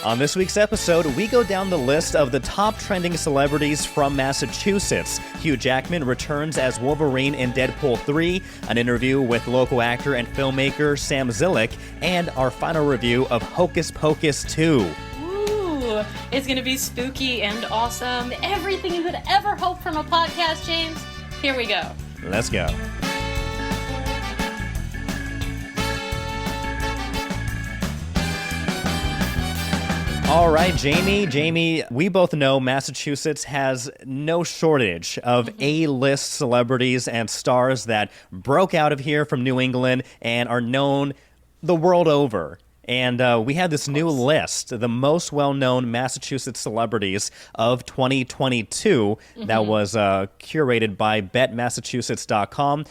On this week's episode, we go down the list of the top trending celebrities from Massachusetts. Hugh Jackman returns as Wolverine in Deadpool 3, an interview with local actor and filmmaker Samson Zilic, and our final review of Hocus Pocus 2. Ooh, it's going to be spooky and awesome. Everything you could ever hope from a podcast, James. Here we go. Let's go. All right, Jamie, we both know Massachusetts has no shortage of A-list celebrities and stars that broke out of here from New England and are known the world over. And we have this new list, the most well-known Massachusetts celebrities of 2022 that was curated by betmassachusetts.com.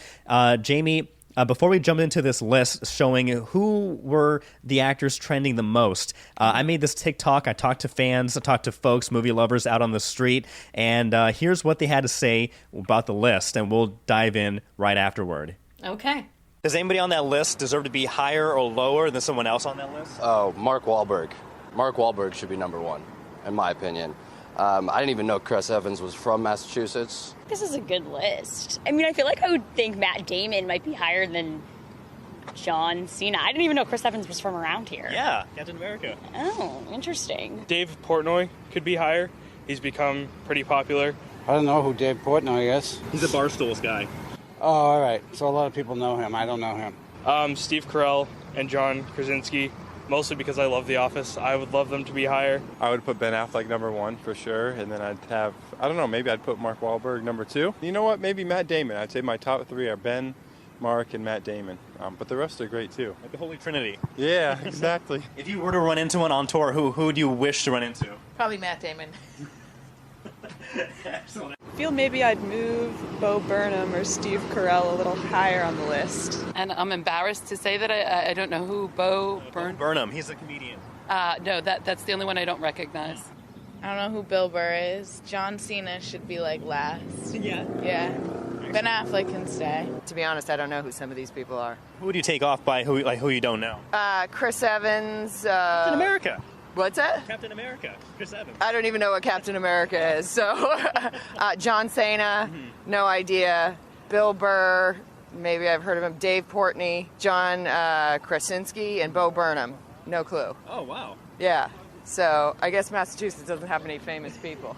Jamie, before we jump into this list showing who were the actors trending the most, I made this TikTok. I talked to fans, I talked to folks, movie lovers out on the street, and here's what they had to say about the list, and we'll dive in right afterward. Okay. Does anybody on that list deserve to be higher or lower than someone else on that list? Oh, Mark Wahlberg. Mark Wahlberg should be number one, in my opinion. I didn't even know Chris Evans was from Massachusetts. This is a good list. I mean, I feel like I would think Matt Damon might be higher than John Cena. I didn't even know Chris Evans was from around here. Yeah, Captain America. Oh, interesting. Dave Portnoy could be higher. He's become pretty popular. I don't know who Dave Portnoy is. He's a Barstools guy. Oh, all right. So a lot of people know him. I don't know him. Steve Carell and John Krasinski, mostly because I love The Office. I would love them to be higher. I would put Ben Affleck number one for sure, and then I'd have, I don't know, maybe I'd put Mark Wahlberg number two. You know what, maybe Matt Damon. I'd say my top three are Ben, Mark, and Matt Damon. But the rest are great too. Like the Holy Trinity. Yeah, exactly. If you were to run into one on tour, who do you wish to run into? Probably Matt Damon. Excellent. I feel maybe I'd move Bo Burnham or Steve Carell a little higher on the list. And I'm embarrassed to say that I don't know who Bo Burnham, he's a comedian. No, that's the only one I don't recognize. I don't know who Bill Burr is. John Cena should be like last. Yeah. Yeah. Ben Affleck can stay. To be honest, I don't know who some of these people are. Who would you take off by who you don't know? Chris Evans. Captain America. What's that? Captain America. Chris Evans. I don't even know what Captain America is. So, John Cena, no idea. Bill Burr, maybe I've heard of him. Dave Portnoy, John Krasinski, and Bo Burnham. No clue. Oh, wow. Yeah. So, I guess Massachusetts doesn't have any famous people.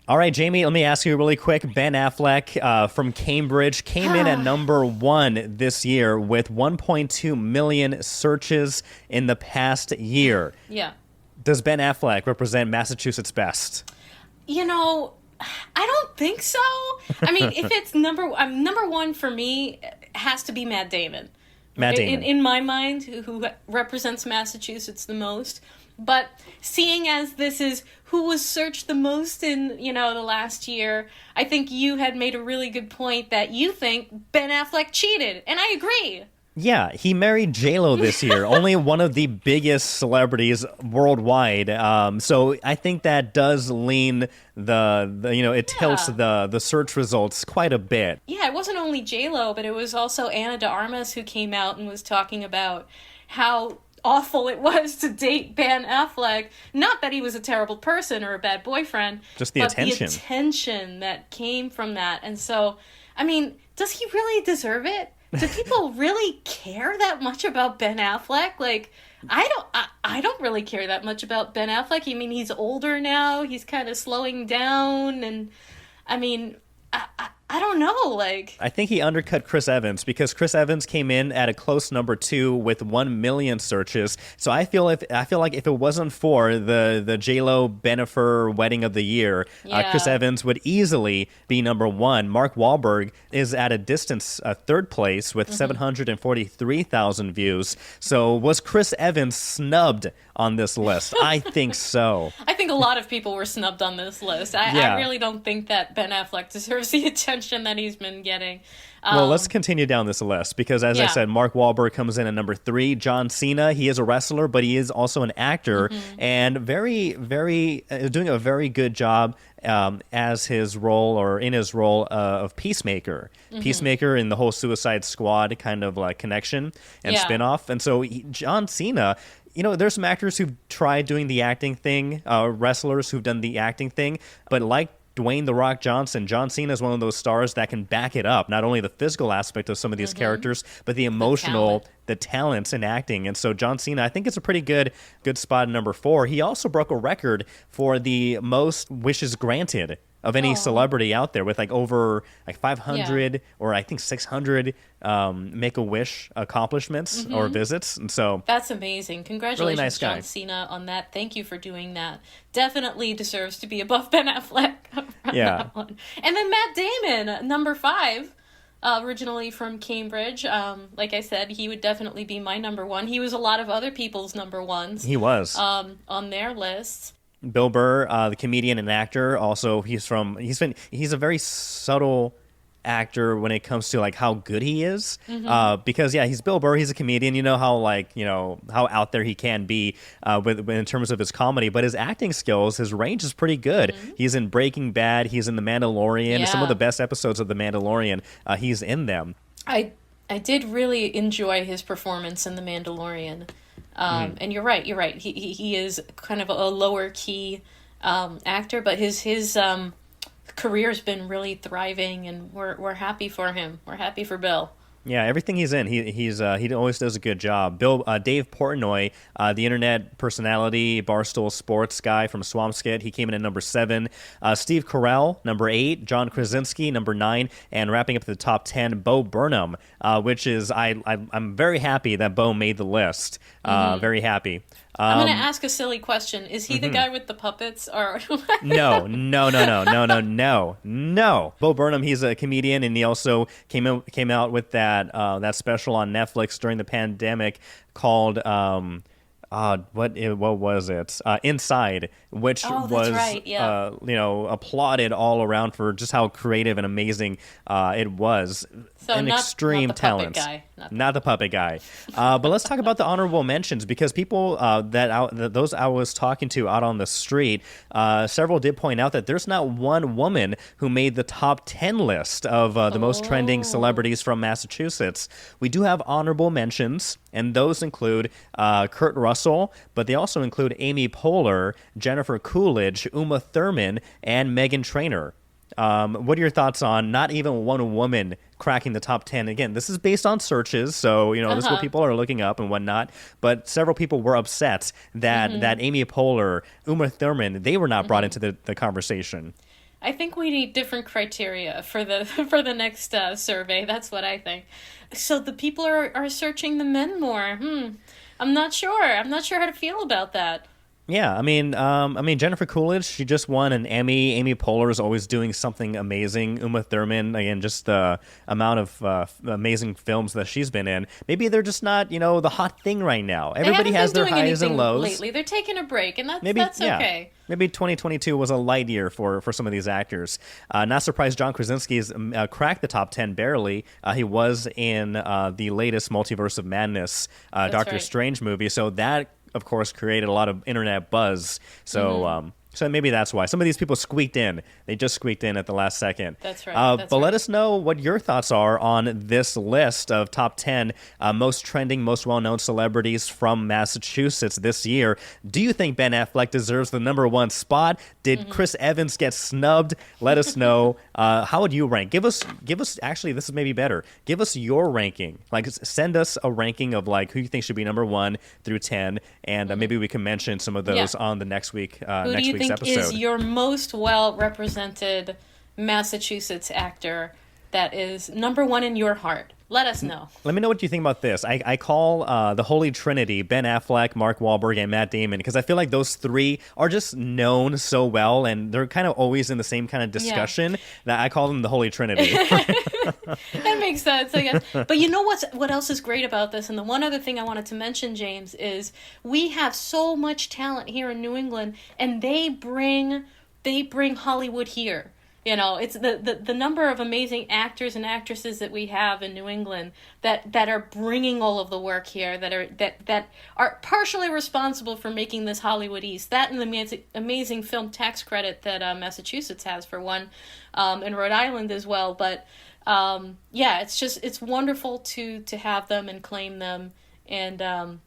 All right, Jamie, let me ask you really quick. Ben Affleck from Cambridge came in at number one this year with 1.2 million searches in the past year. Yeah. Does Ben Affleck represent Massachusetts best? You know, I don't think so. I mean, if it's number one for me, has to be Matt Damon. Matt Damon. In my mind, who represents Massachusetts the most. But seeing as this is who was searched the most in, the last year, I think you had made a really good point that you think Ben Affleck cheated. And I agree. Yeah, he married J-Lo this year, only one of the biggest celebrities worldwide. So I think that does lean it tilts the search results quite a bit. Yeah, it wasn't only J-Lo, but it was also Ana de Armas who came out and was talking about how awful it was to date Ben Affleck. Not that he was a terrible person or a bad boyfriend. Just the attention. The attention that came from that. And so, I mean, does he really deserve it? Do people really care that much about Ben Affleck? Like, I don't really care that much about Ben Affleck. I mean, he's older now. He's kind of slowing down. And, I mean, I don't know, I think he undercut Chris Evans because Chris Evans came in at a close number 2 with 1 million searches. So I feel like if it wasn't for the J-Lo Bennifer wedding of the year, Chris Evans would easily be number 1. Mark Wahlberg is at a distance third place with 743,000 views. So was Chris Evans snubbed on this list? I think so. I think a lot of people were snubbed on this list. I really don't think that Ben Affleck deserves the attention that he's been getting. Well, let's continue down this list because, as I said, Mark Wahlberg comes in at number 3. John Cena, he is a wrestler, but he is also an actor and doing a very good job as his role or in his role of Peacemaker. Peacemaker in the whole Suicide Squad kind of like connection and spinoff. And so John Cena, there's some actors who've tried doing the acting thing, wrestlers who've done the acting thing, but like Dwayne "The Rock" Johnson, John Cena is one of those stars that can back it up. Not only the physical aspect of some of these characters, but the emotional, the talents in acting. And so John Cena, I think it's a pretty good spot in number 4. He also broke a record for the most wishes granted of any celebrity out there, with like over like 500 or I think 600 Make-A-Wish accomplishments or visits. And so that's amazing. Congratulations, really nice guy. John Cena, on that. Thank you for doing that. Definitely deserves to be above Ben Affleck. That one. And then Matt Damon, number 5. Originally from Cambridge. Like I said, he would definitely be my number 1. He was a lot of other people's number 1s. He was. On their lists. Bill Burr, the comedian and actor, also he's a very subtle actor when it comes to like how good he is. Because he's Bill Burr, he's a comedian. You know how how out there he can be in terms of his comedy, but his acting skills, his range is pretty good. He's in Breaking Bad, he's in The Mandalorian, some of the best episodes of The Mandalorian, he's in them. I did really enjoy his performance in The Mandalorian. And you're right. He is kind of a lower key actor, but his career's been really thriving, and we're happy for him. We're happy for Bill. Yeah, everything he's in, he always does a good job. Dave Portnoy, the internet personality, Barstool Sports guy from Swampskit, he came in at number 7. Steve Carell, number 8. John Krasinski, number 9. And wrapping up the top 10, Bo Burnham, which is I'm very happy that Bo made the list. Very happy. I'm going to ask a silly question. Is he the guy with the puppets? Or No. Bo Burnham, he's a comedian, and he also came out with that special on Netflix during the pandemic called what was it? Inside, which was applauded all around for just how creative and amazing it was. So an extreme talent. Not the puppet guy. But let's talk about the honorable mentions, because people those I was talking to out on the street, several did point out that there's not one woman who made the top 10 list of the most trending celebrities from Massachusetts. We do have honorable mentions, and those include Kurt Russell, but they also include Amy Poehler, Jennifer Coolidge, Uma Thurman, and Meghan Trainor. What are your thoughts on not even one woman cracking the top 10? Again, this is based on searches, so this is what people are looking up and whatnot. But several people were upset that Amy Poehler, Uma Thurman, they were not brought into the conversation. I think we need different criteria for the next survey. That's what I think. So the people are searching the men more. I'm not sure how to feel about that. Yeah, I mean, Jennifer Coolidge, she just won an Emmy. Amy Poehler is always doing something amazing. Uma Thurman, again, just the amount of amazing films that she's been in. Maybe they're just not, the hot thing right now. Everybody has their highs and lows. Lately, they're taking a break, and that's okay. Maybe 2022 was a light year for some of these actors. Not surprised John Krasinski's cracked the top 10 barely. He was in the latest Multiverse of Madness Doctor Strange movie, so that, of course, created a lot of internet buzz. So so maybe that's why. Some of these people squeaked in. They just squeaked in at the last second. That's right. Let us know what your thoughts are on this list of top 10 most trending, most well-known celebrities from Massachusetts this year. Do you think Ben Affleck deserves the number 1 spot? Did Chris Evans get snubbed? Let us know. How would you rank? Give us. Actually, this is maybe better. Give us your ranking. Like, send us a ranking of like who you think should be number 1 through 10, and maybe we can mention some of those on the next week's episode. Is your most well-represented Massachusetts actor that is number 1 in your heart? Let us know. Let me know what you think about this. I call the Holy Trinity Ben Affleck, Mark Wahlberg, and Matt Damon, because I feel like those 3 are just known so well, and they're kind of always in the same kind of discussion that I call them the Holy Trinity. That makes sense, I guess. But you know what else is great about this? And the one other thing I wanted to mention, James, is we have so much talent here in New England, and they bring Hollywood here. It's the number of amazing actors and actresses that we have in New England that are bringing all of the work here, that are partially responsible for making this Hollywood East. That and the amazing film tax credit that Massachusetts has, for one, and Rhode Island as well. But it's wonderful to have them and claim them. And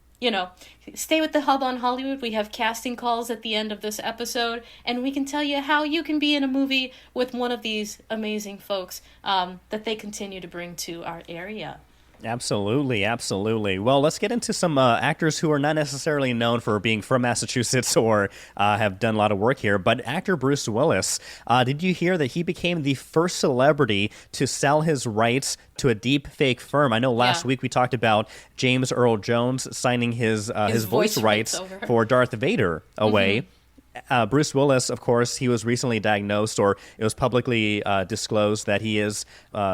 stay with the Hub on Hollywood. We have casting calls at the end of this episode, and we can tell you how you can be in a movie with one of these amazing folks that they continue to bring to our area. Absolutely, absolutely. Well, let's get into some actors who are not necessarily known for being from Massachusetts or have done a lot of work here, but actor Bruce Willis. Did you hear that he became the first celebrity to sell his rights to a deep fake firm? I know last week we talked about James Earl Jones signing his voice rights for Darth Vader away. Mm-hmm. Bruce Willis, of course, he was recently diagnosed, or it was publicly disclosed that he is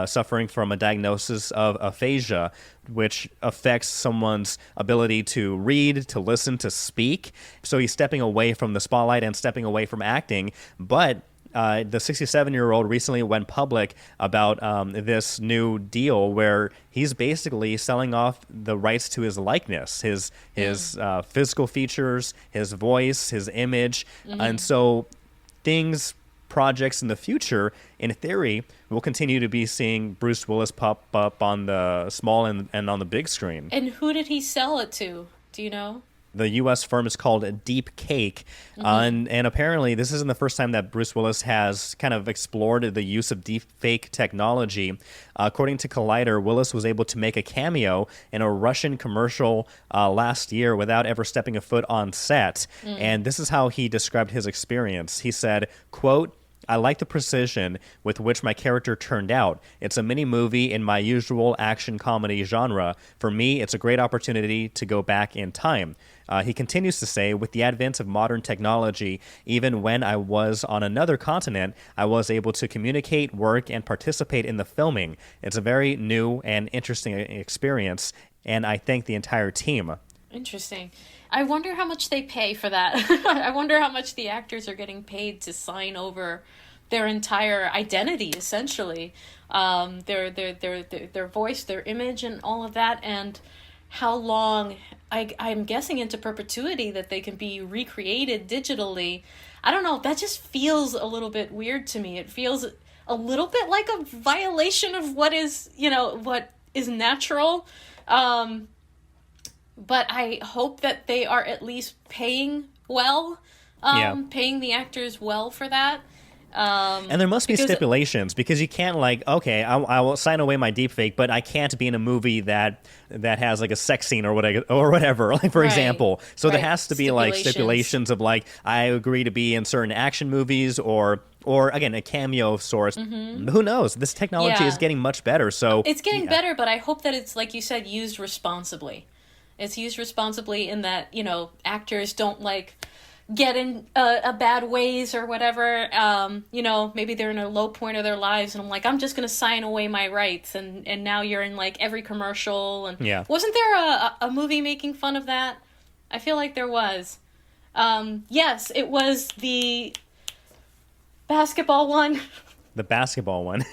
suffering from a diagnosis of aphasia, which affects someone's ability to read, to listen, to speak. So he's stepping away from the spotlight and stepping away from acting. But the 67-year-old recently went public about this new deal where he's basically selling off the rights to his likeness, his physical features, his voice, his image. Mm-hmm. And so projects in the future, in theory, we'll continue to be seeing Bruce Willis pop up on the small and on the big screen. And who did he sell it to? Do you know? The U.S. firm is called Deep Cake, and apparently this isn't the first time that Bruce Willis has kind of explored the use of deep fake technology. According to Collider, Willis was able to make a cameo in a Russian commercial last year without ever stepping a foot on set, and this is how he described his experience. He said, quote, "I like the precision with which my character turned out. It's a mini movie in my usual action comedy genre. For me, it's a great opportunity to go back in time." He continues to say, "With the advent of modern technology, even when I was on another continent, I was able to communicate, work, and participate in the filming. It's a very new and interesting experience, and I thank the entire team." Interesting. I wonder how much they pay for that. I wonder how much the actors are getting paid to sign over their entire identity, essentially, their voice, their image, and all of that, and how long, I'm guessing into perpetuity, that they can be recreated digitally. I don't know, that just feels a little bit weird to me. It feels a little bit like a violation of what is natural. But I hope that they are at least paying well, paying the actors well for that. And there must be stipulations, because you can't I will sign away my deepfake, but I can't be in a movie that has like a sex scene or whatever, like for example. So there has to be like stipulations of like, I agree to be in certain action movies or again, a cameo of sorts. Mm-hmm. Who knows? This technology is getting much better. So it's getting better, but I hope that it's, like you said, used responsibly. It's used responsibly in that, actors don't get in a bad ways or whatever. Maybe they're in a low point of their lives and I'm just going to sign away my rights. And now you're in every commercial. And wasn't there a movie making fun of that? I feel like there was. Yes, it was the basketball one. The basketball one.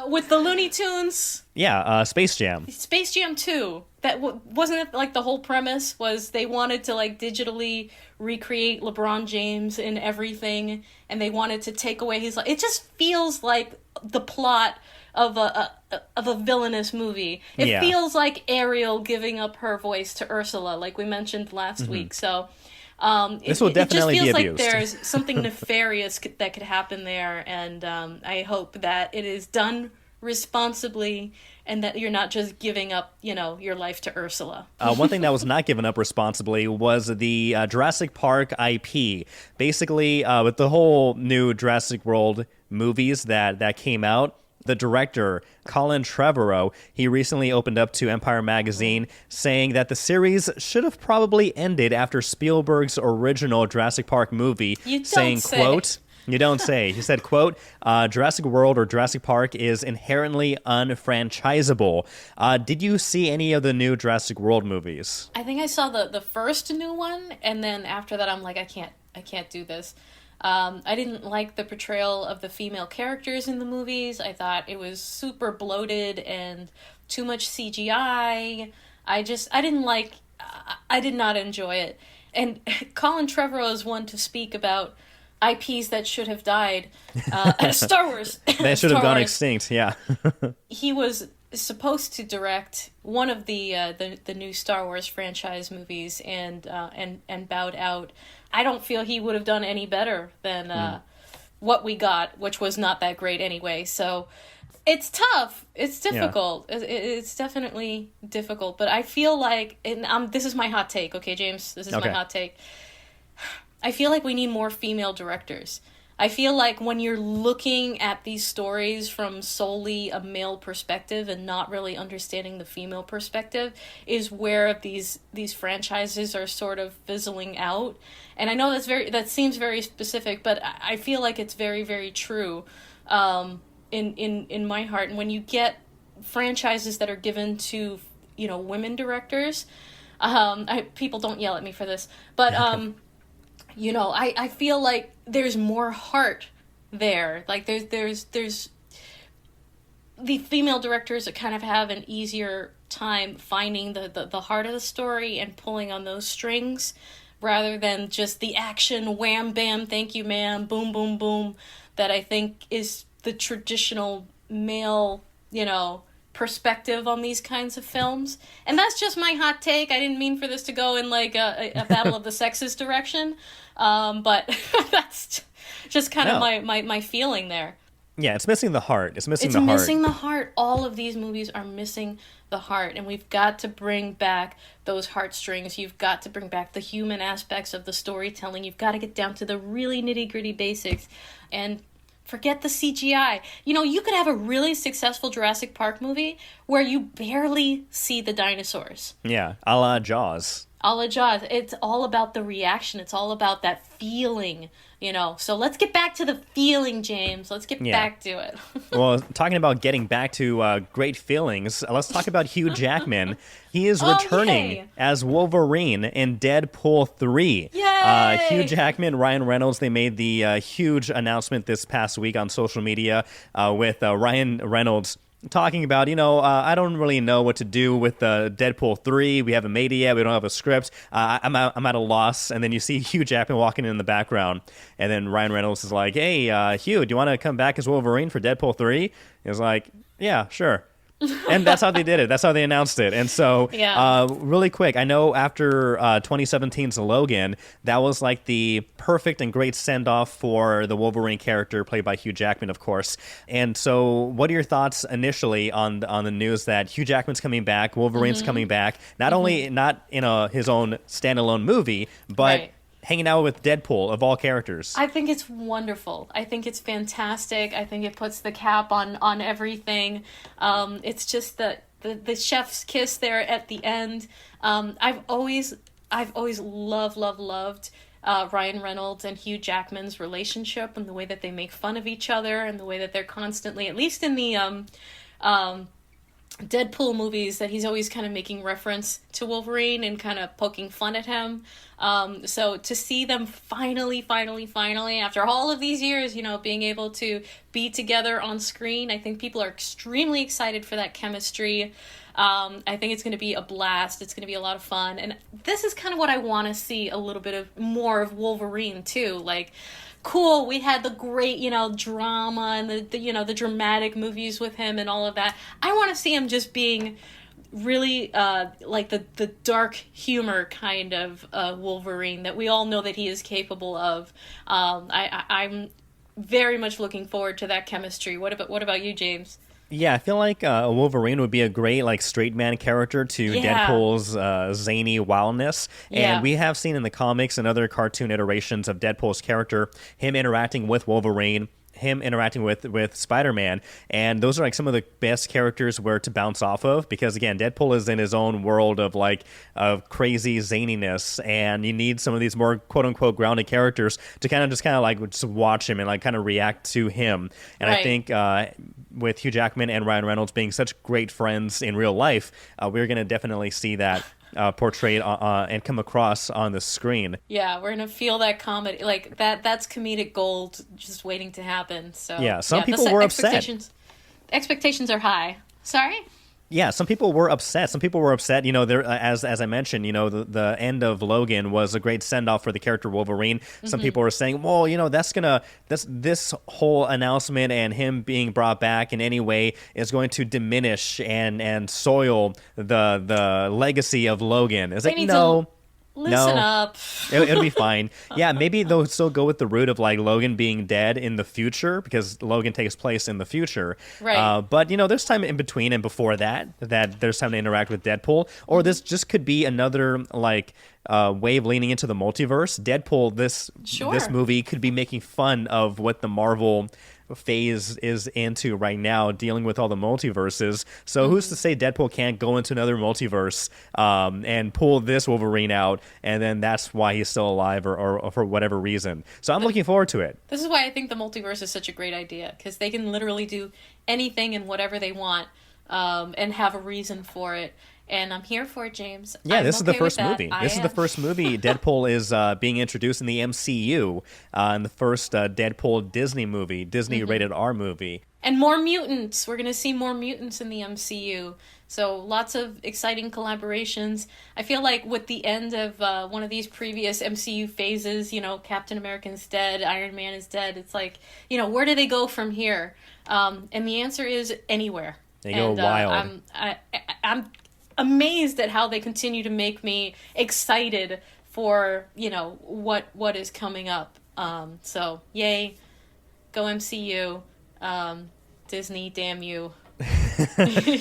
With the Looney Tunes. Yeah, Space Jam. Space Jam 2. That wasn't it the whole premise was they wanted to digitally recreate LeBron James in everything, and they wanted to take away his life. It just feels like the plot of a villainous movie. It feels like Ariel giving up her voice to Ursula, like we mentioned last week. So this will definitely be abused. It just feels like there's something nefarious that could happen there, and I hope that it is done responsibly and that you're not just giving up, your life to Ursula. One thing that was not given up responsibly was the Jurassic Park IP. Basically, with the whole new Jurassic World movies that came out, the director, Colin Trevorrow, he recently opened up to Empire Magazine saying that the series should have probably ended after Spielberg's original Jurassic Park movie, quote, "You don't say." He said, quote, "Jurassic World or Jurassic Park is inherently unfranchisable." Did you see any of the new Jurassic World movies? I think I saw the first new one, and then after that I'm like, I can't do this. I didn't like the portrayal of the female characters in the movies. I thought it was super bloated and too much CGI. I did not enjoy it. And Colin Trevorrow is one to speak about IPs that should have died. Star Wars. They should have gone extinct, yeah. He was supposed to direct one of the new Star Wars franchise movies and bowed out. I don't feel he would have done any better than what we got, which was not that great anyway. So it's tough. It's difficult. Yeah. It's definitely difficult. But I feel like, and this is my hot take, okay, James? This is my hot take. I feel like we need more female directors. I feel like when you're looking at these stories from solely a male perspective and not really understanding the female perspective is where these franchises are sort of fizzling out. And I know that seems very specific, but I feel like it's very, very true in my heart. And when you get franchises that are given to, women directors, people don't yell at me for this, but I feel like there's more heart there. Like there's the female directors that kind of have an easier time finding the heart of the story and pulling on those strings rather than just the action wham bam thank you ma'am boom boom boom that I think is the traditional male, perspective on these kinds of films. And that's just my hot take. I didn't mean for this to go in like a battle of the sexes direction. But that's just kind of my feeling there. Yeah, it's missing the heart. It's missing the heart. All of these movies are missing the heart, and we've got to bring back those heartstrings. You've got to bring back the human aspects of the storytelling. You've got to get down to the really nitty-gritty basics and forget the CGI. You could have a really successful Jurassic Park movie where you barely see the dinosaurs. Yeah, a la Jaws. It's all about the reaction. It's all about that feeling, So let's get back to the feeling, James. Let's get back to it. Well, talking about getting back to great feelings, let's talk about Hugh Jackman. He is returning as Wolverine in Deadpool 3. Yay! Hugh Jackman, Ryan Reynolds, they made the huge announcement this past week on social media with Ryan Reynolds talking about, I don't really know what to do with Deadpool 3. We haven't made it yet. We don't have a script. I'm at a loss. And then you see Hugh Jackman walking in the background. And then Ryan Reynolds is like, hey, Hugh, do you want to come back as Wolverine for Deadpool 3? He's like, yeah, sure. And that's how they did it. That's how they announced it. And so, really quick, I know after 2017's Logan, that was like the perfect and great send-off for the Wolverine character played by Hugh Jackman, of course. And so, what are your thoughts initially on the news that Hugh Jackman's coming back, Wolverine's coming back, not only not in his own standalone movie, but hanging out with Deadpool of all characters? I think it's wonderful. I think it's fantastic. I think it puts the cap on everything. It's just the chef's kiss there at the end. I've always loved Ryan Reynolds and Hugh Jackman's relationship and the way that they make fun of each other and the way that they're constantly, at least in the Deadpool movies, that he's always kind of making reference to Wolverine and kind of poking fun at him. So to see them finally, after all of these years, being able to be together on screen, I think people are extremely excited for that chemistry. I think it's going to be a blast. It's going to be a lot of fun. And this is kind of what I want to see a little bit of more of Wolverine too. Like, cool, we had the great, drama and the dramatic movies with him and all of that. I want to see him just being really like the dark humor kind of Wolverine that we all know that he is capable of. I'm very much looking forward to that chemistry. What about you, James? Yeah, I feel like Wolverine would be a great straight man character to Deadpool's zany wildness. And we have seen in the comics and other cartoon iterations of Deadpool's character, him interacting with Wolverine, him interacting with Spider-Man, and those are some of the best characters where to bounce off of, because again, Deadpool is in his own world of of crazy zaniness, and you need some of these more quote-unquote grounded characters to just watch him and kind of react to him. And I think with Hugh Jackman and Ryan Reynolds being such great friends in real life, we're going to definitely see that portrayed and come across on the screen. Yeah, we're gonna feel that comedy, that's comedic gold just waiting to happen. So some people were upset. Expectations are high. Sorry? Yeah, some people were upset. Some people were upset. You know, there as I mentioned, you know, the end of Logan was a great send off for the character Wolverine. Some people were saying, well, you know, this whole announcement and him being brought back in any way is going to diminish and soil the legacy of Logan. It's like, no. Listen up. It'll be fine. Yeah, maybe they'll still go with the route of like Logan being dead in the future because Logan takes place in the future. Right. But, you know, there's time in between and before that there's time to interact with Deadpool. Or this just could be another like way of leaning into the multiverse. Deadpool, this movie could be making fun of what the Marvel phase is into right now, dealing with all the multiverses. So who's to say Deadpool can't go into another multiverse and pull this Wolverine out, and then that's why he's still alive or for whatever reason. So I'm looking forward to it. This is why I think the multiverse is such a great idea, because they can literally do anything and whatever they want and have a reason for it. And I'm here for it, James. Yeah, this is the first with that. movie. This is the first movie Deadpool is being introduced in the MCU, and the first Deadpool Disney movie, Disney rated R movie. And more mutants. We're going to see more mutants in the MCU. So lots of exciting collaborations. I feel like with the end of one of these previous MCU phases, you know, Captain America's dead, Iron Man is dead. It's like, you know, where do they go from here? And the answer is anywhere. They go wild. I'm amazed at how they continue to make me excited for, you know, what is coming up. So yay, go MCU. Disney, damn you.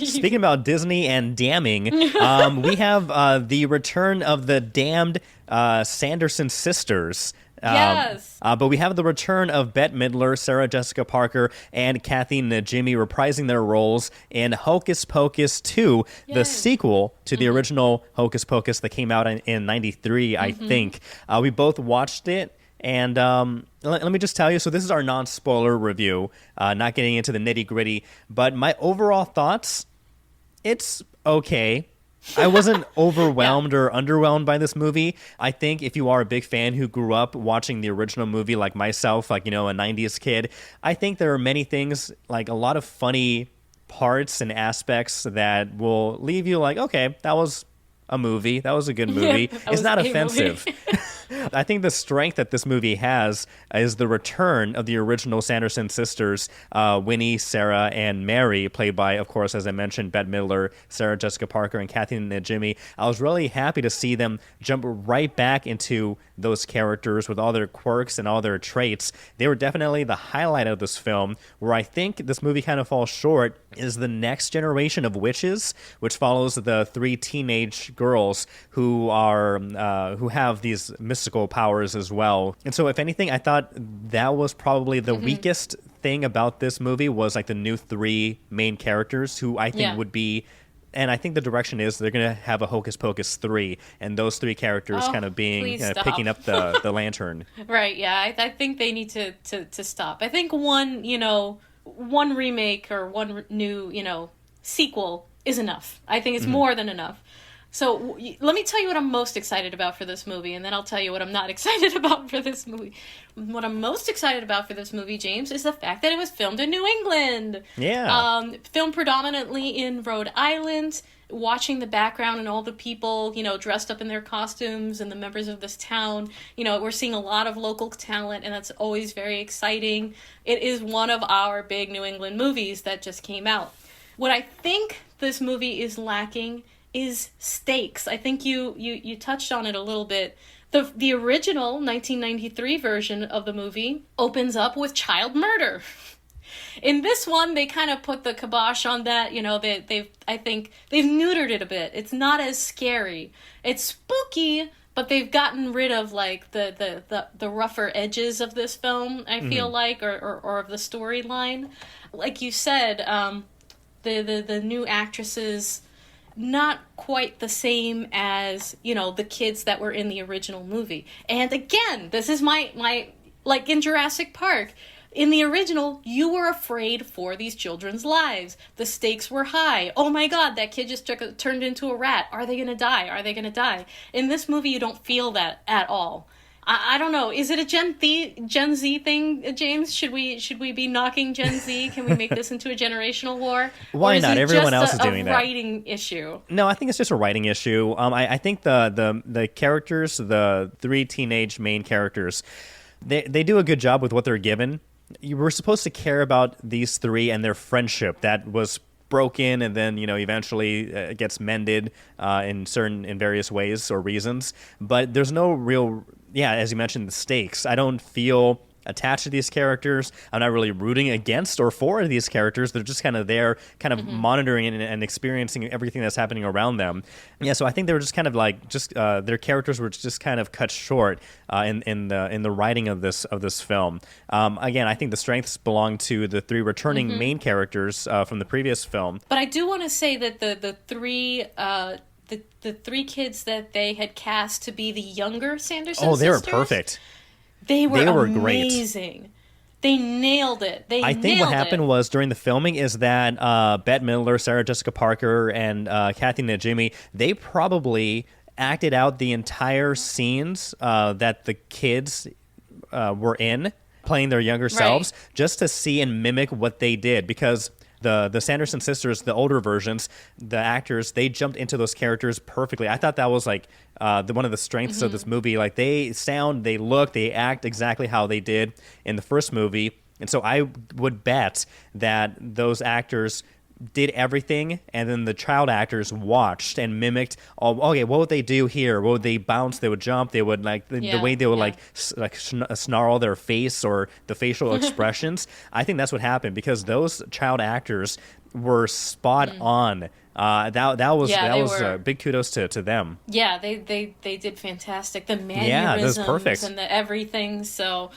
Speaking about Disney and damning, we have the return of the damned Sanderson sisters. Yes. But we have the return of Bette Midler, Sarah Jessica Parker, and Kathy Najimy reprising their roles in Hocus Pocus 2, the sequel to the original Hocus Pocus that came out in 93, I think. We both watched it. And let me just tell you, so this is our non-spoiler review, not getting into the nitty-gritty, but my overall thoughts, it's okay. I wasn't overwhelmed or underwhelmed by this movie. I think if you are a big fan who grew up watching the original movie like myself, like, you know, a 90s kid, I think there are many things, like a lot of funny parts and aspects that will leave you like, okay, that was a movie. That was a good movie. It's not offensive. I think the strength that this movie has is the return of the original Sanderson sisters, Winnie, Sarah, and Mary, played by, of course, as I mentioned, Bette Midler, Sarah Jessica Parker, and Kathy Najimy. I was really happy to see them jump right back into those characters with all their quirks and all their traits. They were definitely the highlight of this film. Where I think this movie kind of falls short is the next generation of witches, which follows the three teenage girls who have these mystical powers as well. And so if anything, I thought that was probably the weakest thing about this movie was like the new three main characters who I think would be, and I think the direction is they're going to have a Hocus Pocus 3 and those three characters kind of being picking up the lantern. Right, yeah. I think they need to stop. I think one remake or one new, sequel is enough. I think it's more than enough. So let me tell you what I'm most excited about for this movie, and then I'll tell you what I'm not excited about for this movie. What I'm most excited about for this movie, James, is the fact that it was filmed in New England. Yeah. Filmed predominantly in Rhode Island. Watching the background and all the people, dressed up in their costumes and the members of this town, we're seeing a lot of local talent, and that's always very exciting. It is one of our big New England movies that just came out. What I think this movie is lacking is stakes. I think you touched on it a little bit. The original 1993 version of the movie opens up with child murder. In this one, they kind of put the kibosh on that. I think they've neutered it a bit. It's not as scary. It's spooky, but they've gotten rid of like the rougher edges of this film, I feel like, or of the storyline. Like you said, the new actresses, not quite the same as, the kids that were in the original movie. And again, this is my like in Jurassic Park. In the original, you were afraid for these children's lives. The stakes were high. Oh my God, that kid just turned into a rat. Are they going to die? Are they going to die? In this movie, you don't feel that at all. I don't know. Is it a Gen Z thing, James? Should we be knocking Gen Z? Can we make this into a generational war? Why not? Everyone else is doing a that. writing issue. No, I think it's just a writing issue. I think the characters, the three teenage main characters, they do a good job with what they're given. You were supposed to care about these three and their friendship that was broken and then eventually gets mended in various ways or reasons. But there's no real, as you mentioned, the stakes. I don't feel attached to these characters. I'm not really rooting against or for these characters. They're just kind of there, kind of monitoring and experiencing everything that's happening around them. Yeah, so I think they were just kind of like their characters were just kind of cut short in the writing of this film. Again, I think the strengths belong to the three returning main characters from the previous film. But I do want to say that the three. The three kids that they had cast to be the younger Sanderson sisters. Oh, they were perfect. They were amazing. Great. They nailed it. I think what happened was during the filming is that Bette Midler, Sarah Jessica Parker, and Kathy Najimy, they probably acted out the entire scenes that the kids were in, playing their younger selves, just to see and mimic what they did. Because the Sanderson sisters, the older versions, the actors, they jumped into those characters perfectly. I thought that was like one of the strengths of this movie. Like they sound, they look, they act exactly how they did in the first movie. And so I would bet that those actors did everything, and then the child actors watched and mimicked. Okay, what would they do here? What would they bounce? They would jump. They would the way they would snarl their face or the facial expressions. I think that's what happened because those child actors were spot on. That was big kudos to them. Yeah, they did fantastic. The mannerisms that was perfect. And the everything. So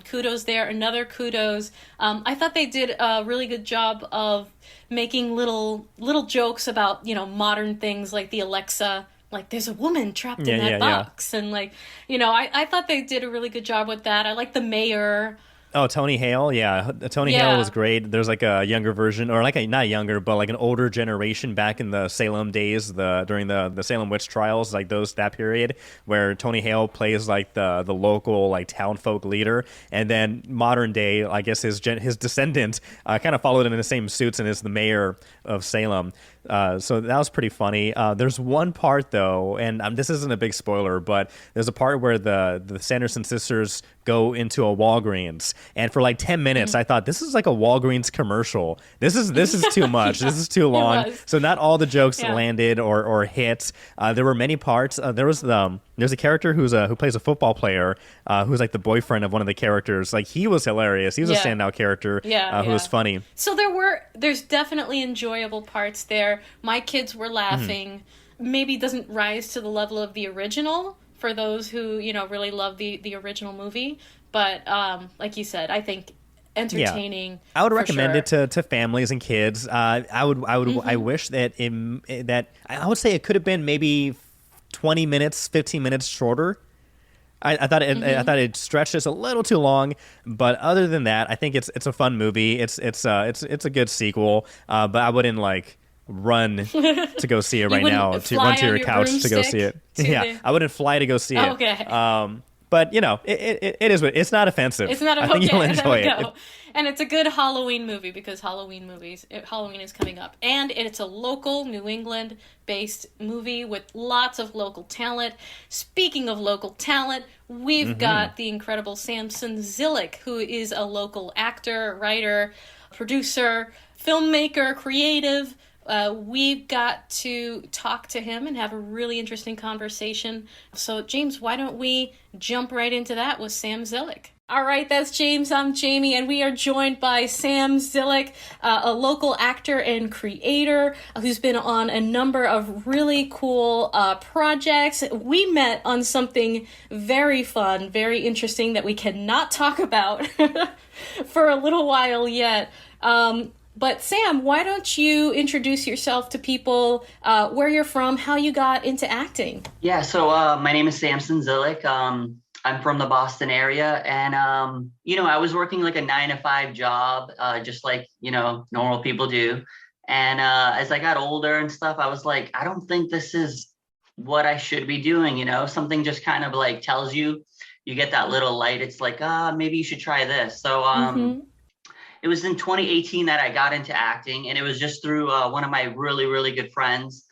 kudos there. Another kudos. I thought they did a really good job of making little jokes about modern things like the Alexa. Like there's a woman trapped in that box, and I thought they did a really good job with that. I like the mayor. Oh, Tony Hale, Tony Hale was great. There's like a younger version, or not younger, but like an older generation back in the Salem days, during the Salem witch trials, like that period where Tony Hale plays like the local like town folk leader, and then modern day, I guess his descendant kind of followed in the same suits and is the mayor of Salem. So that was pretty funny. There's one part though, and this isn't a big spoiler, but there's a part where the Sanderson sisters go into a Walgreens, and for like 10 minutes I thought this is like a Walgreens commercial. This is too much. This is too long. So not all the jokes landed or hit. There were many parts. There's a character who plays a football player who's like the boyfriend of one of the characters. Like he was hilarious. He was a standout character who was funny. So there's definitely enjoyable parts there. My kids were laughing. Maybe doesn't rise to the level of the original for those who really love the original movie, but like you said, I think entertaining. I would recommend it to families and kids. I wish that I would say it could have been maybe 20 minutes, 15 minutes shorter. I thought it stretched just a little too long, but other than that, I think it's a fun movie. It's a good sequel, but I wouldn't like run to go see it right now, to run to your couch to go see it. I wouldn't fly to go see it. Okay. But it is what it's not offensive. It's not. I think you'll enjoy it. And it's a good Halloween movie because Halloween is coming up, and it's a local New England based movie with lots of local talent. Speaking of local talent, we've got the incredible Samson Zilic, who is a local actor, writer, producer, filmmaker, creative. We've got to talk to him and have a really interesting conversation. So, James, why don't we jump right into that with Sam Zilic? All right, that's James. I'm Jamie, and we are joined by Sam Zilic, a local actor and creator who's been on a number of really cool projects. We met on something very fun, very interesting that we cannot talk about for a little while yet. But Sam, why don't you introduce yourself to people, where you're from, how you got into acting? Yeah, so my name is Samson Zilic. I'm from the Boston area, and I was working like a 9-to-5 job, just like normal people do. And as I got older and stuff, I was like, I don't think this is what I should be doing. Something just kind of like tells you you get that little light. It's like, maybe you should try this. So it was in 2018 that I got into acting, and it was just through one of my really, really good friends.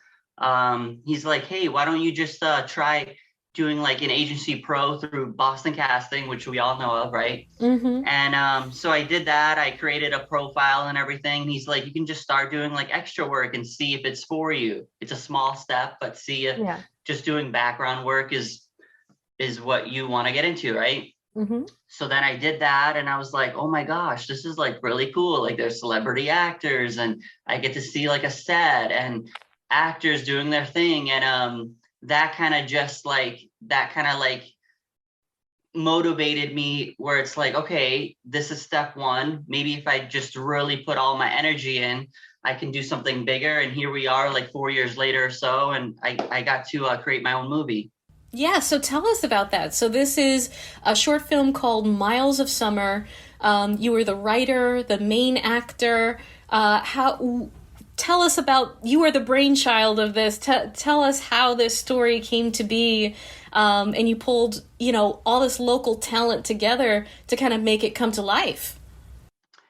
He's like, hey, why don't you just try doing like an agency pro through Boston Casting, which we all know of, right? And so I did that. I created a profile and everything. He's like, you can just start doing like extra work and see if it's for you. It's a small step, but see if just doing background work is what you want to get into, right? So then I did that, and I was like, oh my gosh, this is like really cool. Like there's celebrity actors, and I get to see like a set and actors doing their thing. And that kind of motivated me, where it's like, okay, this is step one. Maybe if I just really put all my energy in, I can do something bigger. And here we are like 4 years later or so, and I got to create my own movie. Yeah, so tell us about that. So this is a short film called Miles of Summer. You were the writer, the main actor. Tell us about, you were the brainchild of this. Tell us how this story came to be, and you pulled, all this local talent together to kind of make it come to life.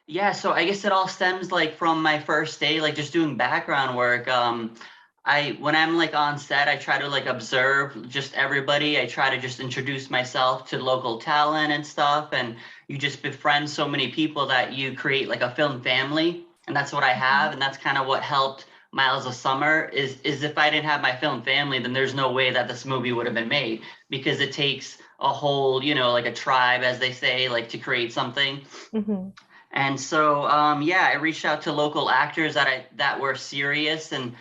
Yeah, so I guess it all stems like from my first day, like just doing background work. When I'm like on set, I try to like observe just everybody. I try to just introduce myself to local talent and stuff, and you just befriend so many people that you create like a film family. And that's what I have. And that's kind of what helped Miles of Summer is if I didn't have my film family, then there's no way that this movie would have been made, because it takes a whole, like a tribe, as they say, like to create something. And so, I reached out to local actors that were serious and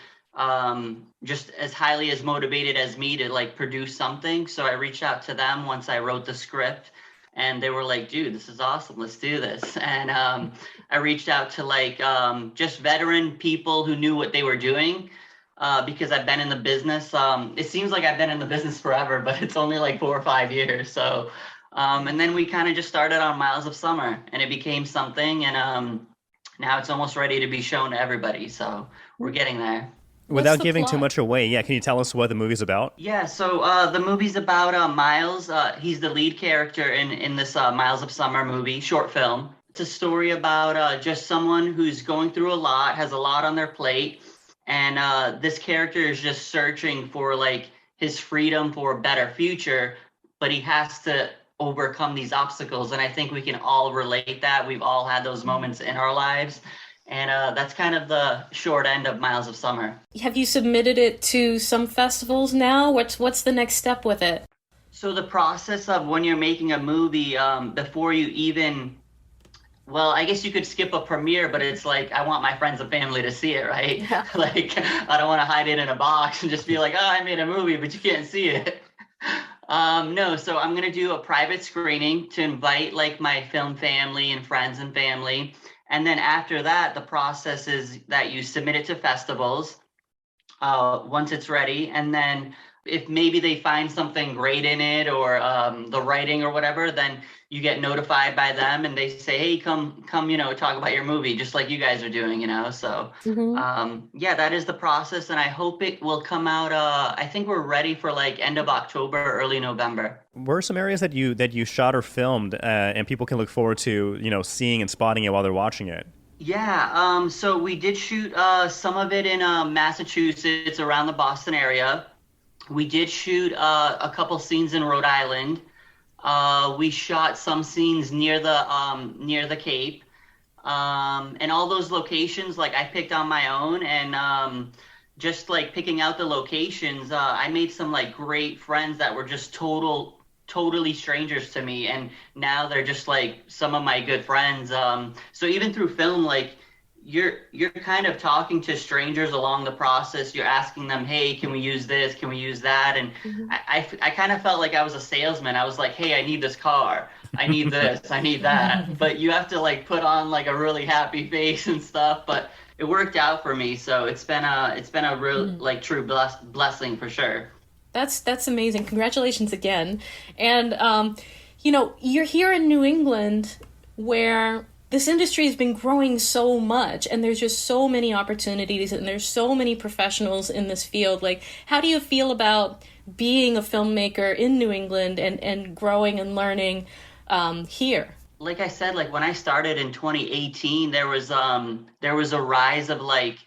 just as highly as motivated as me to like produce something. So I reached out to them once I wrote the script. And they were like, dude, this is awesome. Let's do this. And I reached out to like just veteran people who knew what they were doing, because I've been in the business. It seems like I've been in the business forever, but it's only like 4 or 5 years. So, and then we kind of just started on Miles of Summer, and it became something. And now it's almost ready to be shown to everybody. So we're getting there. Without giving too much away, can you tell us what the movie's about? Yeah, so the movie's about Miles. He's the lead character in this Miles of Summer movie, short film. It's a story about just someone who's going through a lot, has a lot on their plate, and this character is just searching for like his freedom for a better future, but he has to overcome these obstacles. And I think we can all relate that. We've all had those moments in our lives. And that's kind of the short end of Miles of Summer. Have you submitted it to some festivals now? What's the next step with it? So the process of when you're making a movie, before you even, well, I guess you could skip a premiere, but it's like, I want my friends and family to see it, right? Yeah. Like, I don't want to hide it in a box and just be like, oh, I made a movie, but you can't see it. No, so I'm going to do a private screening to invite like my film family and friends and family. And then after that, the process is that you submit it to festivals once it's ready. And then if maybe they find something great in it, or the writing or whatever, then you get notified by them and they say, hey, come, talk about your movie, just like you guys are doing, So, that is the process. And I hope it will come out. I think we're ready for like end of October, early November. Where are some areas that you shot or filmed and people can look forward to, seeing and spotting it while they're watching it? Yeah. So we did shoot some of it in Massachusetts, around the Boston area. We did shoot a couple scenes in Rhode Island. We shot some scenes near the Cape, and all those locations, like I picked on my own, and just like picking out the locations, I made some like great friends that were just totally strangers to me, and now they're just like some of my good friends. So even through film, like you're kind of talking to strangers along the process. You're asking them, hey, can we use this? Can we use that? And I kind of felt like I was a salesman. I was like, hey, I need this car. I need this. I need that. But you have to like put on like a really happy face and stuff. But it worked out for me. So it's been a real like true blessing for sure. That's amazing. Congratulations again. And, you're here in New England where this industry has been growing so much, and there's just so many opportunities, and there's so many professionals in this field. Like, how do you feel about being a filmmaker in New England and growing and learning here? Like I said, like when I started in 2018, there was a rise of like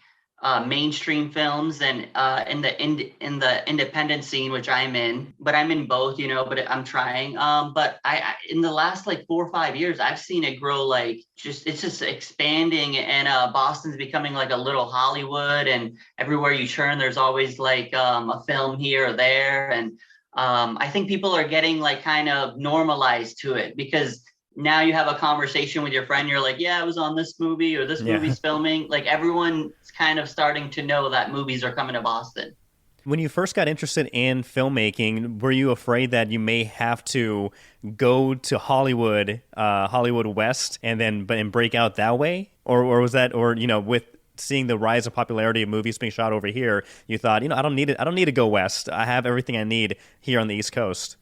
mainstream films and in the independent scene, which I'm in, but I'm in both, you know, but I'm trying. But I in the last like 4 or 5 years, I've seen it grow, like it's just expanding, and Boston's becoming like a little Hollywood, and everywhere you turn, there's always like a film here or there. And I think people are getting like kind of normalized to it, because now you have a conversation with your friend, you're like, yeah, I was on this movie, or this movie's filming. Like everyone's kind of starting to know that movies are coming to Boston. When you first got interested in filmmaking, were you afraid that you may have to go to Hollywood, Hollywood West, and break out that way? Or was that, or, you know, with seeing the rise of popularity of movies being shot over here, you thought, you know, I don't need to go west. I have everything I need here on the East Coast.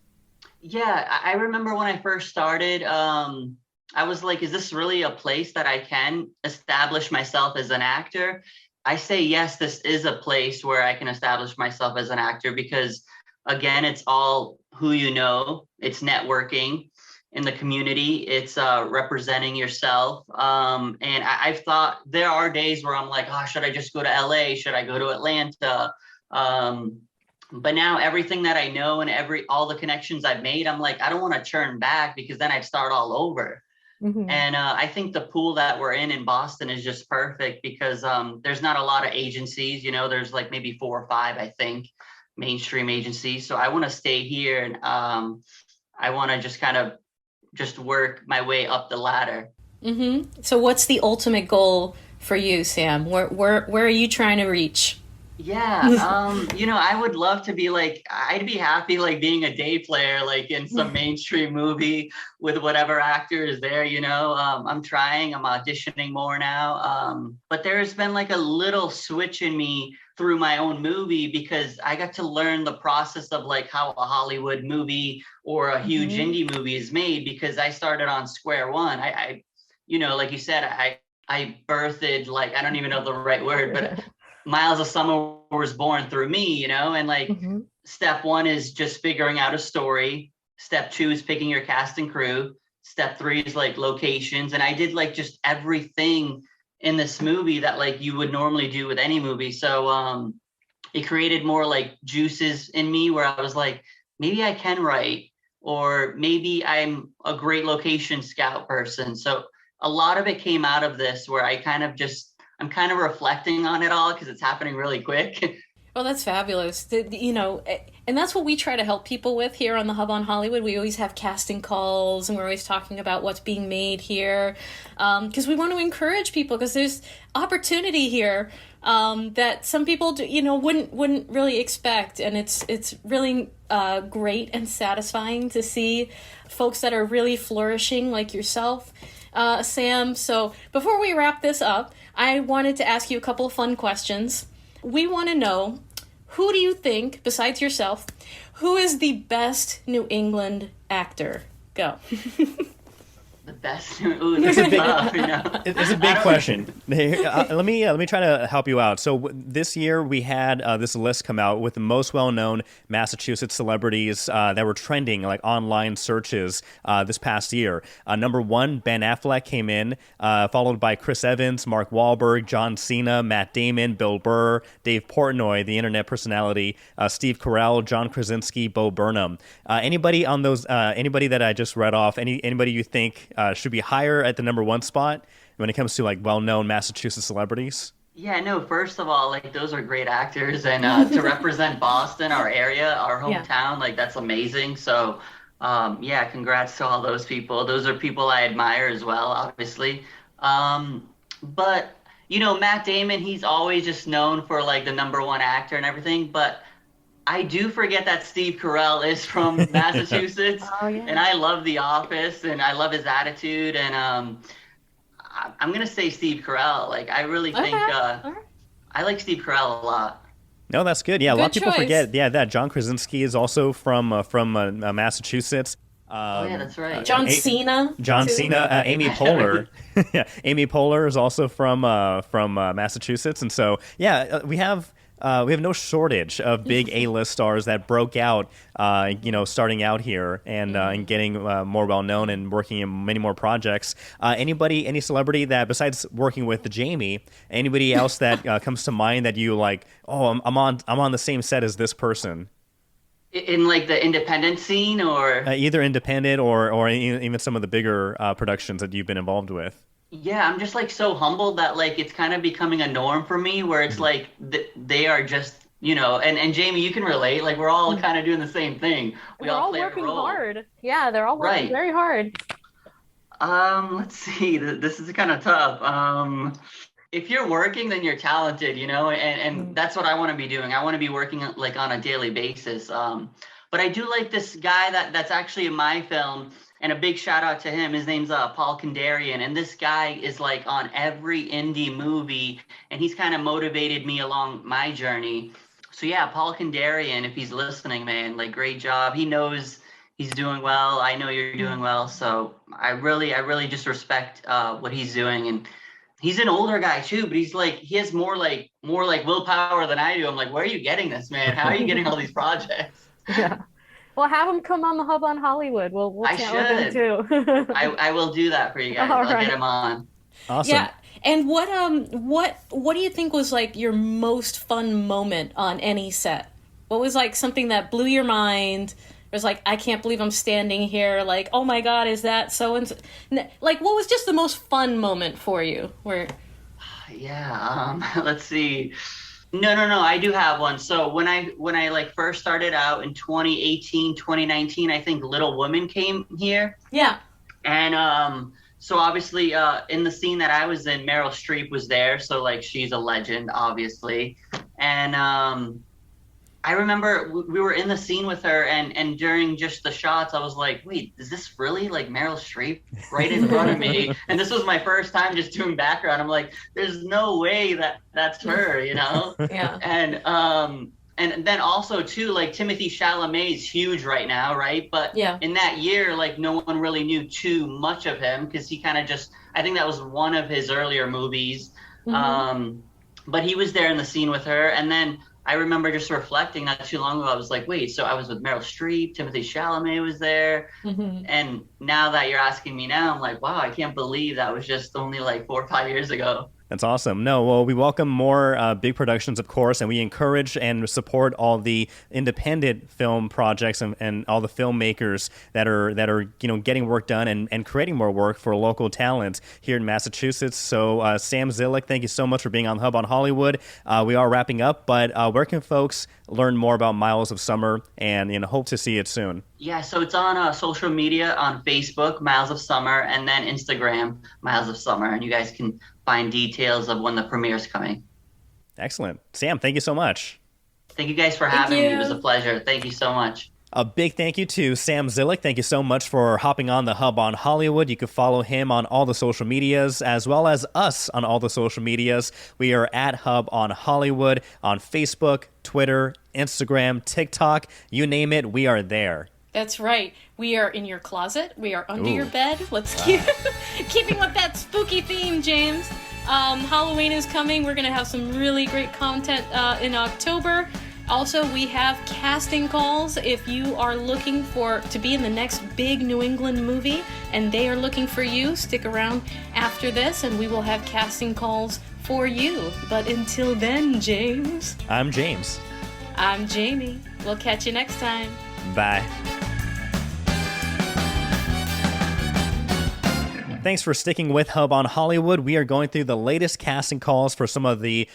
Yeah, I remember when I first started, I was like, is this really a place that I can establish myself as an actor? I say, yes, this is a place where I can establish myself as an actor, because again, it's all who you know, it's networking in the community, it's representing yourself. And I've thought there are days where I'm like, oh, should I just go to LA? Should I go to Atlanta? But now everything that I know and all the connections I've made, I'm like, I don't want to turn back, because then I'd start all over. Mm-hmm. And I think the pool that we're in Boston is just perfect, because there's not a lot of agencies, you know, there's like maybe 4 or 5, I think, mainstream agencies. So I want to stay here, and I want to just kind of just work my way up the ladder. Mm-hmm. So what's the ultimate goal for you, Sam? Where are you trying to reach? Yeah, you know, I would love to be like, I'd be happy like being a day player, like in some mainstream movie with whatever actor is there, you know. I'm auditioning more now. But there's been like a little switch in me through my own movie, because I got to learn the process of like how a Hollywood movie or a huge indie movie is made, because I started on square one. I you know, like you said, I birthed, like, I don't even know the right word, but Miles of Summer was born through me, you know, and like step 1 is just figuring out a story. Step 2 is picking your cast and crew. Step 3 is like locations. And I did like just everything in this movie that like you would normally do with any movie. So it created more like juices in me, where I was like, maybe I can write, or maybe I'm a great location scout person. So a lot of it came out of this, where I'm kind of reflecting on it all, because it's happening really quick. Well, that's fabulous. You know, and that's what we try to help people with here on the Hub on Hollywood. We always have casting calls, and we're always talking about what's being made here, because we want to encourage people, because there's opportunity here that some people, you know, wouldn't really expect, and it's really great and satisfying to see folks that are really flourishing like yourself, Sam. So before we wrap this up, I wanted to ask you a couple of fun questions. We want to know, who do you think, besides yourself, who is the best New England actor? Go. The best. Ooh, this is tough, you know? It's a big question. Let me try to help you out. So this year we had this list come out with the most well-known Massachusetts celebrities that were trending, like online searches this past year. Number 1, Ben Affleck came in, followed by Chris Evans, Mark Wahlberg, John Cena, Matt Damon, Bill Burr, Dave Portnoy, the internet personality, Steve Carell, John Krasinski, Bo Burnham. Anybody on those? Anybody that I just read off? Anybody you think should be higher at the number 1 spot when it comes to like well-known Massachusetts celebrities? Yeah, no, first of all, like those are great actors, and to represent Boston, our area, our hometown, like that's amazing. So yeah, congrats to all those people. Those are people I admire as well, obviously. But you know, Matt Damon, he's always just known for like the number 1 actor and everything, but I do forget that Steve Carell is from Massachusetts. Oh, yeah. And I love The Office, and I love his attitude, and I'm going to say Steve Carell. Like, I really think I like Steve Carell a lot. No, that's good. Yeah, a lot of people forget. Yeah, that John Krasinski is also from Massachusetts. Yeah, that's right. John Cena. Amy Poehler. Yeah, Amy Poehler is also from Massachusetts, and so yeah, we have no shortage of big A-list stars that broke out, starting out here and getting more well-known and working in many more projects. Any celebrity that, besides working with Jamie, anybody else that comes to mind that you like, oh, I'm on the same set as this person? In like the independent scene, or either independent or even some of the bigger productions that you've been involved with. Yeah, I'm just like so humbled that like it's kind of becoming a norm for me, where it's like they are just, and Jamie, you can relate. Like we're all kind of doing the same thing. We're all play working a role. hard. Yeah, they're all working very hard. Let's see. This is kind of tough. If you're working, then you're talented, and that's what I want to be doing. I want to be working like on a daily basis. But I do like this guy that's actually in my film, and a big shout out to him. His name's Paul Kandarian, and this guy is like on every indie movie, and he's kind of motivated me along my journey. So yeah, Paul Kandarian, if he's listening, man, like great job. He knows he's doing well. I know you're doing well. So I really just respect what he's doing. And he's an older guy too, but he has more like willpower than I do. I'm like, where are you getting this, man? How are you getting all these projects? Yeah. Well, have him come on the Hub on Hollywood. We'll chat with him too. I will do that for you guys. I'll get him on. Awesome. Yeah. And what do you think was like your most fun moment on any set? What was like something that blew your mind? It was like, I can't believe I'm standing here. Like, oh my God, is that so and so? Like, what was just the most fun moment for you? Yeah. Let's see. No. I do have one. So when I like first started out in 2018, 2019, I think Little Women came here. Yeah. And so obviously in the scene that I was in, Meryl Streep was there. So like she's a legend, obviously. And I remember we were in the scene with her, and during just the shots, I was like, wait, is this really like Meryl Streep right in front of me? And this was my first time just doing background. I'm like, there's no way that's her, Yeah. And then also too, like Timothée Chalamet's huge right now, right? But in that year, like no one really knew too much of him because he kind of I think that was one of his earlier movies. Mm-hmm. But he was there in the scene with her, and then I remember just reflecting not too long ago. I was like, wait, so I was with Meryl Streep, Timothée Chalamet was there. Mm-hmm. And now that you're asking me now, I'm like, wow, I can't believe that was just only like 4 or 5 years ago. That's awesome. No, well, we welcome more big productions, of course, and we encourage and support all the independent film projects and all the filmmakers that are getting work done and creating more work for local talent here in Massachusetts. So Sam Zilic, thank you so much for being on Hub on Hollywood. We are wrapping up, but where can folks learn more about Miles of Summer and hope to see it soon? Yeah, so it's on social media, on Facebook, Miles of Summer, and then Instagram, Miles of Summer, and you guys can find details of when the premiere is coming. Excellent. Sam, thank you so much. Thank you guys for having me. It was a pleasure. Thank you so much. A big thank you to Sam Zilic. Thank you so much for hopping on the Hub on Hollywood. You can follow him on all the social medias as well as us on all the social medias. We are at Hub on Hollywood on Facebook, Twitter, Instagram, TikTok. You name it, we are there. That's right. We are in your closet. We are under your bed. Let's keep keeping with that spooky theme, James. Halloween is coming. We're going to have some really great content in October. Also, we have casting calls. If you are looking to be in the next big New England movie and they are looking for you, stick around after this and we will have casting calls for you. But until then, James. I'm James. I'm Jamie. We'll catch you next time. Bye. Thanks for sticking with Hub on Hollywood. We are going through the latest casting calls for some of the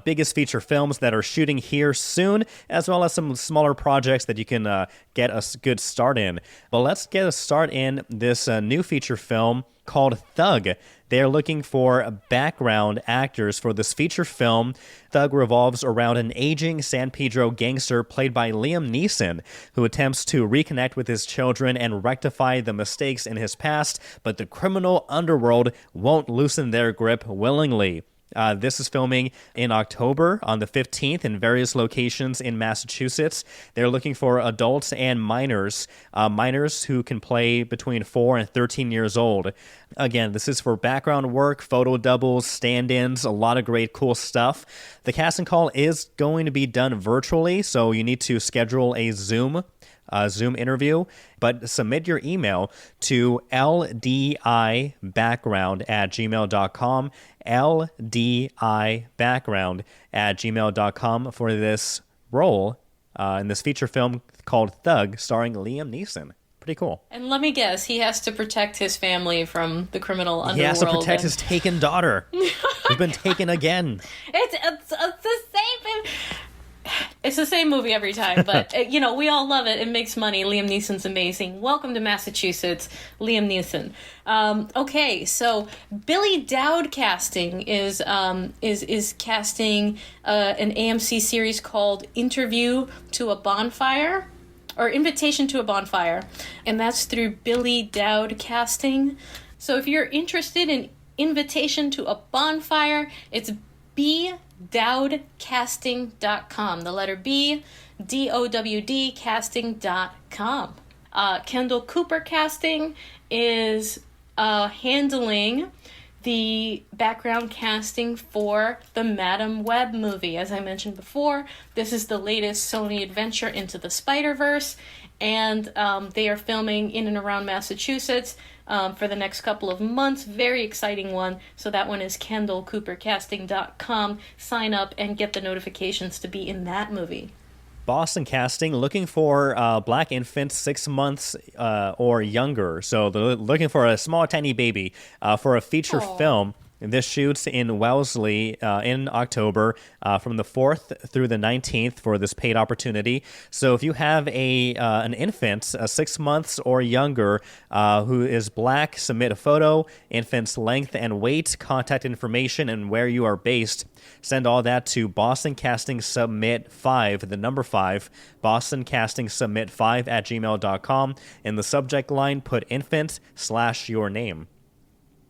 biggest feature films that are shooting here soon, as well as some smaller projects that you can get a good start in. But let's get a start in this new feature film called Thug. They are looking for background actors for this feature film. Thug revolves around an aging San Pedro gangster played by Liam Neeson, who attempts to reconnect with his children and rectify the mistakes in his past, but the criminal underworld won't loosen their grip willingly. This is filming in October on the 15th in various locations in Massachusetts. They're looking for adults and minors, minors who can play between 4 and 13 years old. Again, this is for background work, photo doubles, stand-ins, a lot of great cool stuff. The casting call is going to be done virtually, so you need to schedule a Zoom interview, but submit your email to ldibackground@gmail.com, ldibackground@gmail.com for this role in this feature film called Thug, starring Liam Neeson. Pretty cool. And let me guess, he has to protect his family from the criminal underworld. He has to protect his taken daughter, who's been taken again. It's the same. It's the same movie every time, but we all love it. It makes money. Liam Neeson's amazing. Welcome to Massachusetts, Liam Neeson. Okay, so Billy Dowd Casting is casting an AMC series called Invitation to a Bonfire, and that's through Billy Dowd Casting. So if you're interested in Invitation to a Bonfire, it's bdowdcasting.com. The letter B, DOWD casting.com. Kendall Cooper Casting is handling the background casting for the Madam Web movie. As I mentioned before, this is the latest Sony adventure into the Spider-Verse, and they are filming in and around Massachusetts for the next couple of months. Very exciting one. So that one is kendallcoopercasting.com. Sign up and get the notifications to be in that movie. Boston Casting looking for black infants 6 months or younger. So they're looking for a small, tiny baby for a feature film. This shoots in Wellesley in October from the 4th through the 19th for this paid opportunity. So if you have an infant, 6 months or younger, who is black, submit a photo, infant's length and weight, contact information, and where you are based. Send all that to Boston Casting Submit 5, the number 5, Boston Casting Submit 5 @gmail.com. In the subject line, put infant/your name.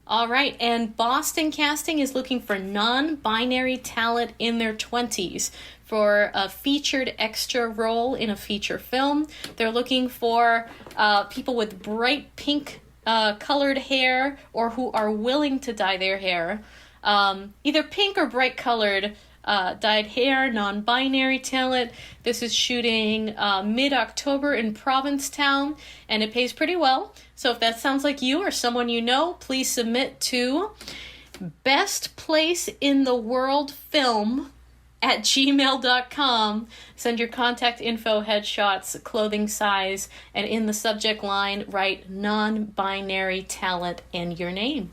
All right, and Boston Casting is looking for non-binary talent in their 20s for a featured extra role in a feature film. They're looking for people with bright pink colored hair or who are willing to dye their hair. Either pink or bright colored dyed hair, non-binary talent. This is shooting mid-October in Provincetown, and it pays pretty well. So if that sounds like you or someone you know, please submit to bestplaceintheworldfilm@gmail.com. Send your contact info, headshots, clothing size, and in the subject line, write non-binary talent and your name.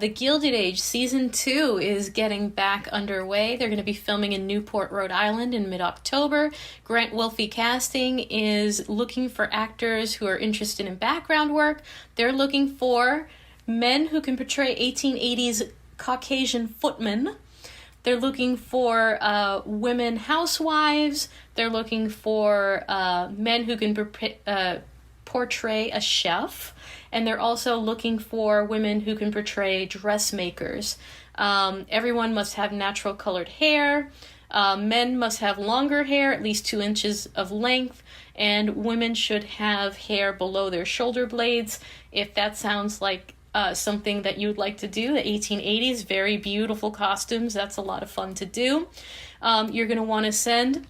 The Gilded Age Season 2 is getting back underway. They're going to be filming in Newport, Rhode Island in mid-October. Grant Wilfie Casting is looking for actors who are interested in background work. They're looking for men who can portray 1880s Caucasian footmen. They're looking for women housewives. They're looking for men who can portray a chef. And they're also looking for women who can portray dressmakers. Everyone must have natural colored hair. Men must have longer hair, at least 2 inches of length. And women should have hair below their shoulder blades. If that sounds like something that you would like to do, the 1880s, very beautiful costumes. That's a lot of fun to do. You're going to want to send...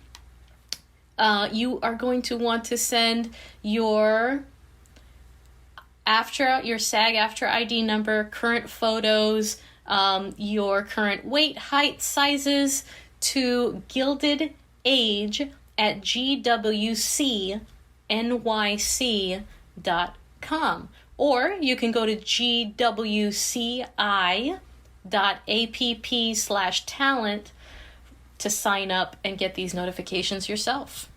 you are going to want to send your SAG-AFTRA ID number, current photos, your current weight, height, sizes to gildedage@gwcnyc.com. Or you can go to gwci.app/talent to sign up and get these notifications yourself.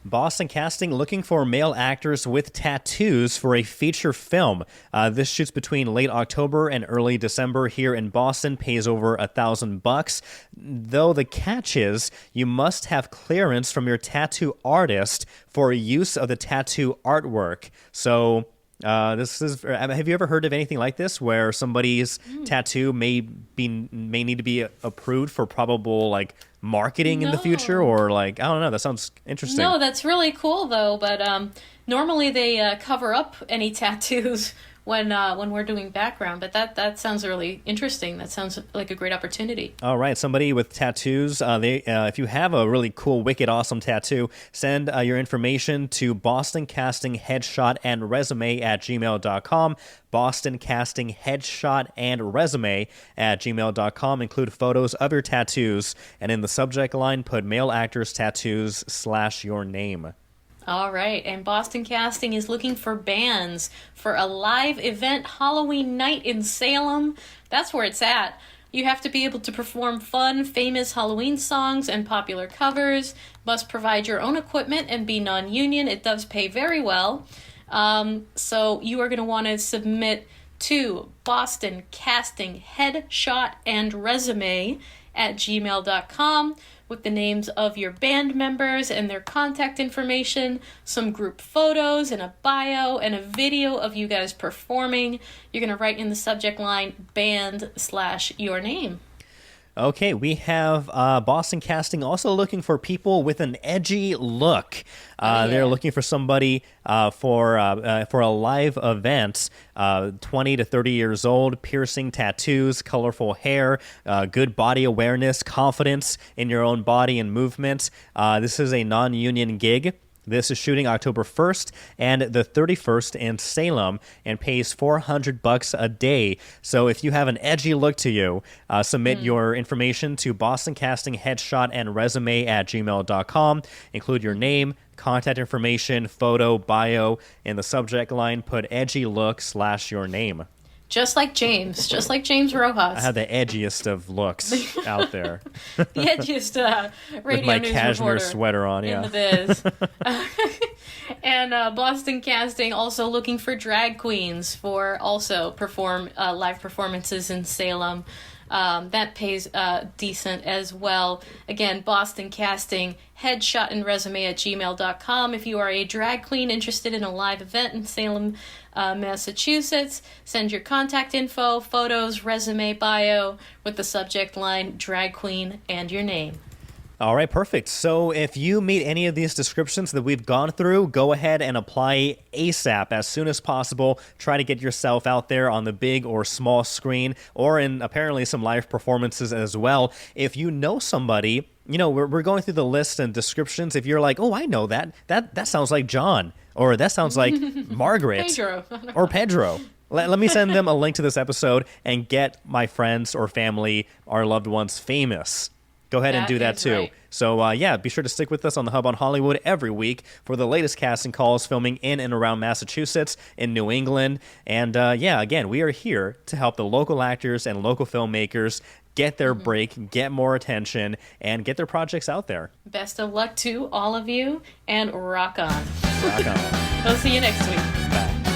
Boston Casting looking for male actors with tattoos for a feature film. This shoots between late October and early December here in Boston, pays over $1,000. Though the catch is you must have clearance from your tattoo artist for use of the tattoo artwork. So This is. Have you ever heard of anything like this, where somebody's tattoo may need to be approved for probable like marketing in the future, or like I don't know. That sounds interesting. No, that's really cool though. But normally they cover up any tattoos when we're doing background. But that sounds really interesting. That sounds like a great opportunity. All right, somebody with tattoos. If you have a really cool, wicked, awesome tattoo, send your information to Boston Casting Headshot and Resume at gmail.com. Boston Casting Headshot and Resume at gmail.com. Include photos of your tattoos, and in the subject line, put male actors tattoos / your name. All right, and Boston Casting is looking for bands for a live event Halloween night in Salem. That's where it's at. You have to be able to perform fun, famous Halloween songs and popular covers. Must provide your own equipment and be non-union. It does pay very well. So you are going to want to submit to Boston Casting Headshot and Resume at gmail.com with the names of your band members and their contact information, some group photos and a bio and a video of you guys performing. You're going to write in the subject line band / your name. Okay, we have Boston Casting also looking for people with an edgy look. They're looking for somebody for a live event, 20 to 30 years old, piercing tattoos, colorful hair, good body awareness, confidence in your own body and movement. This is a non-union gig. This is shooting October 1st and the 31st in Salem and pays $400 a day. So if you have an edgy look to you, submit your information to Boston Casting Headshot and Resume at gmail.com. Include your name, contact information, photo, bio. In the subject line, put edgy look / your name. Just like James Rojas. I have the edgiest of looks out there. The edgiest radio with my news cashmere reporter sweater on, in the biz. And Boston Casting also looking for drag queens for also perform live performances in Salem. That pays decent as well. Again, Boston Casting, Headshot and Resume at gmail.com. If you are a drag queen interested in a live event in Salem, Massachusetts, send your contact info, photos, resume, bio with the subject line drag queen and your name. All right, perfect. So if you meet any of these descriptions that we've gone through, go ahead and apply ASAP as soon as possible. Try to get yourself out there on the big or small screen, or in apparently some live performances as well. If you know somebody, we're going through the list and descriptions. If you're like, oh, I know that sounds like John, or that sounds like Margaret, Pedro. or Pedro. Let me send them a link to this episode and get my friends or family, our loved ones, famous. Go ahead and do that too. Right. So, be sure to stick with us on the Hub on Hollywood every week for the latest casting calls filming in and around Massachusetts, in New England. And, again, we are here to help the local actors and local filmmakers get their break, get more attention, and get their projects out there. Best of luck to all of you, and rock on. Rock on. We'll see you next week. Bye.